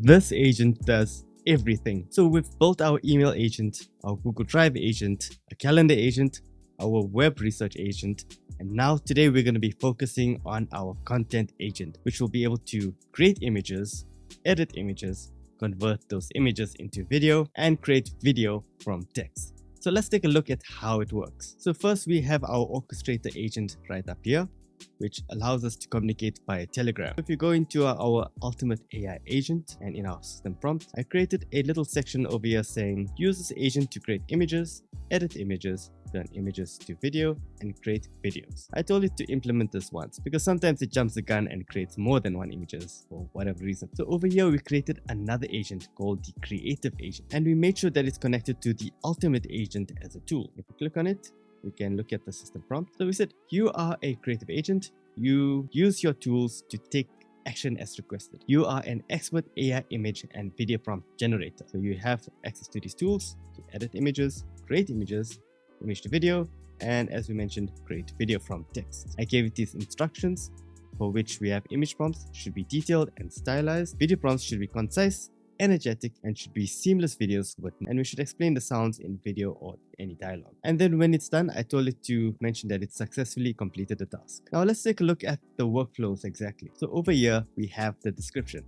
This agent does everything. So we've built our email agent, our Google Drive agent, a calendar agent, our web research agent, and now today we're going to be focusing on our content agent, which will be able to create images, edit images, convert those images into video, and create video from text. So let's take a look at how it works. So first we have our orchestrator agent right up here, which allows us to communicate via Telegram. If you go into our ultimate AI agent and in our system prompt, I created a little section over here saying use this agent to create images, edit images, turn images to video, and create videos. I told it to implement this once because sometimes it jumps the gun and creates more than one images for whatever reason. So over here we created another agent called the creative agent, and we made sure that it's connected to the ultimate agent as a tool. If you click on it, we can look at the system prompt. So we said you are a creative agent. You use your tools to take action as requested. You are an expert AI image and video prompt generator. So you have access to these tools to edit images, create images, image to video, and as we mentioned, create video from text. I gave it these instructions for which we have image prompts should be detailed and stylized. Video prompts should be concise, energetic, and should be seamless videos and we should explain the sounds in video or any dialogue. And then when it's done, I told it to mention that it successfully completed the task. Now let's take a look at the workflows exactly. So over here we have the description,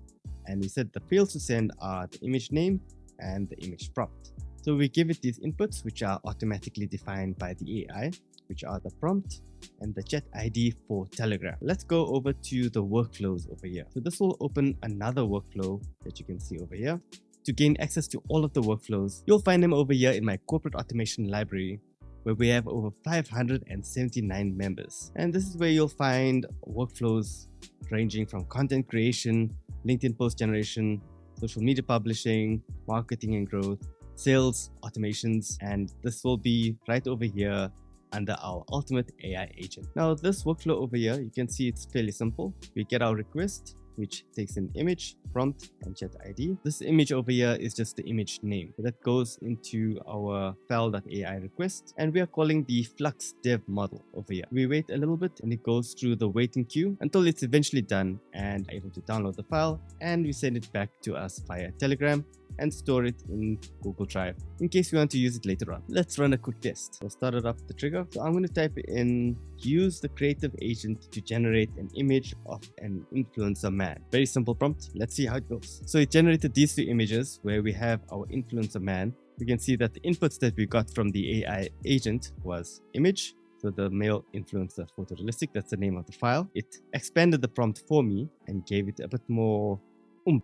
and we said the fields to send are the image name and the image prompt. So we give it these inputs which are automatically defined by the AI, which are the prompt and the chat ID for Telegram. Let's go over to the workflows over here. So this will open another workflow that you can see over here. To gain access to all of the workflows, you'll find them over here in my corporate automation library, where we have over 579 members. And this is where you'll find workflows ranging from content creation, LinkedIn post generation, social media publishing, marketing and growth, sales automations, and this will be right over here under our ultimate AI agent. Now this workflow over here, you can see it's fairly simple. We get our request, which takes an image, prompt, and chat ID. This image over here is just the image name. So that goes into our file.ai request, and we are calling the flux dev model over here. We wait a little bit and it goes through the waiting queue until it's eventually done and able to download the file, and we send it back to us via Telegram and store it in Google Drive in case we want to use it later on. Let's run a quick test. So start it up the trigger. So I'm going to type in use the creative agent to generate an image of an influencer man. Very simple prompt. Let's see how it goes. So it generated these two images where we have our influencer man. We can see that the inputs that we got from the AI agent was image. So the male influencer photorealistic, that's the name of the file. It expanded the prompt for me and gave it a bit more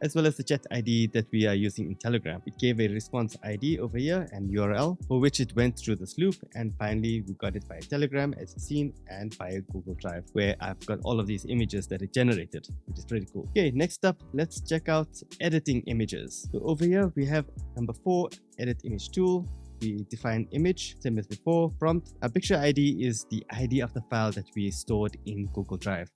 as well as the chat ID that we are using in Telegram. It gave a response ID over here and URL for which it went through this loop, and finally we got it via Telegram as seen and via Google Drive, where I've got all of these images that it generated, which is pretty cool. Okay, next up, let's check out editing images. So over here we have number 4, edit image tool. We define image, same as before, prompt. Our picture ID is the ID of the file that we stored in Google Drive.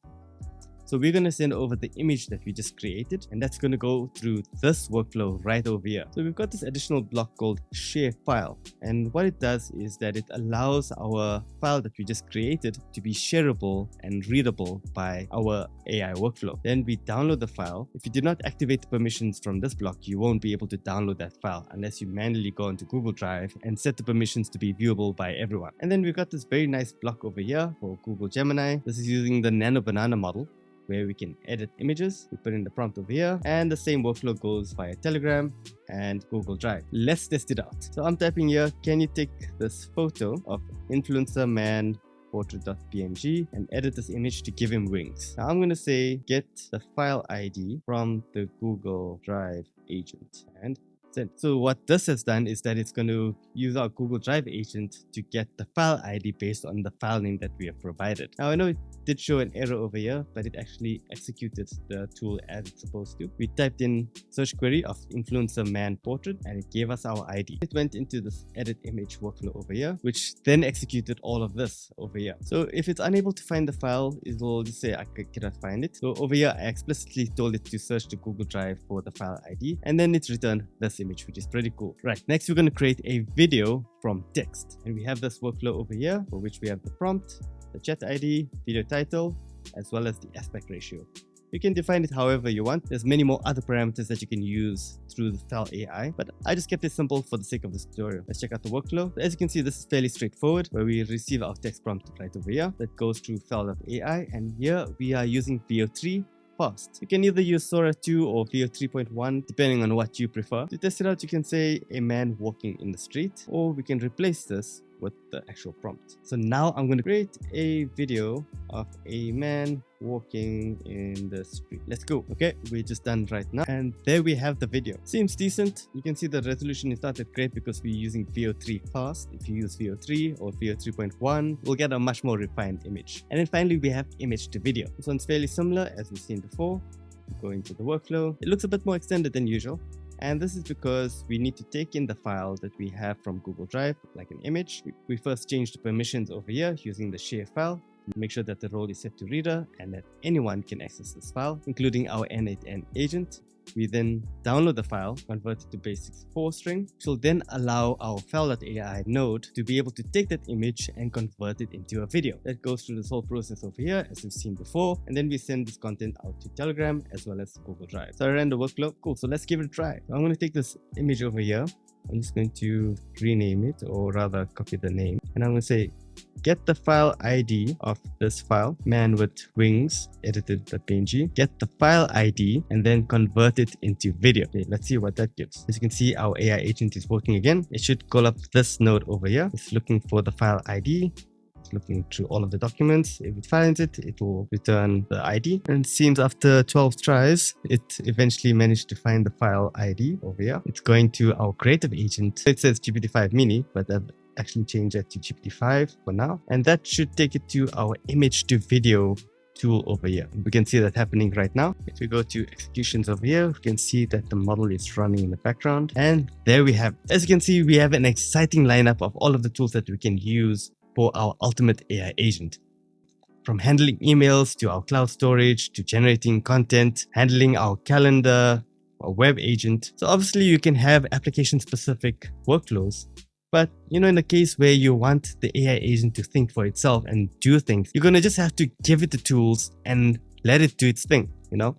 So we're going to send over the image that we just created, and that's going to go through this workflow right over here. So we've got this additional block called share file, and what it does is that it allows our file that we just created to be shareable and readable by our AI workflow. Then we download the file. If you did not activate the permissions from this block, you won't be able to download that file unless you manually go into Google Drive and set the permissions to be viewable by everyone. And then we've got this very nice block over here for Google Gemini. This is using the Nano Banana model, where we can edit images. We put in the prompt over here, and the same workflow goes via Telegram and Google Drive. Let's test it out. So I'm typing here, can you take this photo of influencer man portrait.png and edit this image to give him wings. Now I'm going to say get the file ID from the Google Drive agent and send. So what this has done is that it's going to use our Google Drive agent to get the file ID based on the file name that we have provided. Now I know it did show an error over here, but it actually executed the tool as it's supposed to. We typed in search query of influencer man portrait and it gave us our ID. It went into this edit image workflow over here, which then executed all of this over here. So if it's unable to find the file, it will just say I cannot find it. So over here I explicitly told it to search the Google Drive for the file ID, and then it's returned this image, which is pretty cool. Right, next we're going to create a video from text, and we have this workflow over here for which we have the prompt, the chat ID, video title, as well as the aspect ratio. You can define it however you want. There's many more other parameters that you can use through the Fell AI, but I just kept it simple for the sake of this tutorial. Let's check out the workflow. As you can see, this is fairly straightforward, where we receive our text prompt right over here that goes through Fell.ai, and here we are using VO3 fast. You can either use Sora 2 or VO 3.1 depending on what you prefer. To test it out, you can say a man walking in the street, or we can replace this with the actual prompt. So now I'm going to create a video of a man walking in the street. Let's go. Okay, we're just done right now, and there we have the video. Seems decent. You can see the resolution is not that great because we're using VO3 fast. If you use VO3 or VO 3.1, we'll get a much more refined image. And then finally we have image to video. This one's fairly similar as we've seen before. Go into the workflow. It looks a bit more extended than usual, and this is because we need to take in the file that we have from Google Drive, like an image. We first change the permissions over here using the share file. Make sure that the role is set to reader and that anyone can access this file, including our N8N agent. We then download the file, convert it to base64 string, which will then allow our Fell.ai node to be able to take that image and convert it into a video. That goes through this whole process over here, as we've seen before, and then we send this content out to Telegram as well as Google Drive. So I ran the workflow. Cool, so let's give it a try. So I'm going to take this image over here. I'm just going to rename it, or rather copy the name, and I'm going to say get the file ID of this file, man with wings edited.png. Get the file ID and then convert it into video. Okay, let's see what that gives. As you can see, our AI agent is working again. It should call up this node over here. It's looking for the file ID. Looking through all of the documents. If it finds it, it will return the ID. And it seems after 12 tries, it eventually managed to find the file ID over here. It's going to our creative agent. It says GPT-5 mini, but I've actually changed that to GPT-5 for now. And that should take it to our image to video tool over here. We can see that happening right now. If we go to executions over here, we can see that the model is running in the background. And there we have it. As you can see, we have an exciting lineup of all of the tools that we can use for our ultimate AI agent. From handling emails to our cloud storage to generating content, handling our calendar, our web agent. So obviously you can have application specific workflows, but in a case where you want the AI agent to think for itself and do things, you're going to just have to give it the tools and let it do its thing.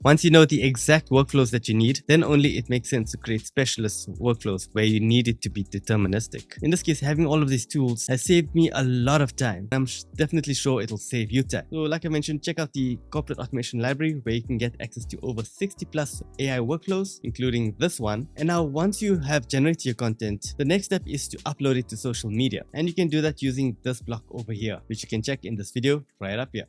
Once you know the exact workflows that you need, then only it makes sense to create specialist workflows where you need it to be deterministic. In this case, having all of these tools has saved me a lot of time. I'm definitely sure it'll save you time. So like I mentioned, check out the corporate automation library where you can get access to over 60 plus AI workflows, including this one. And now once you have generated your content, the next step is to upload it to social media. And you can do that using this block over here, which you can check in this video right up here.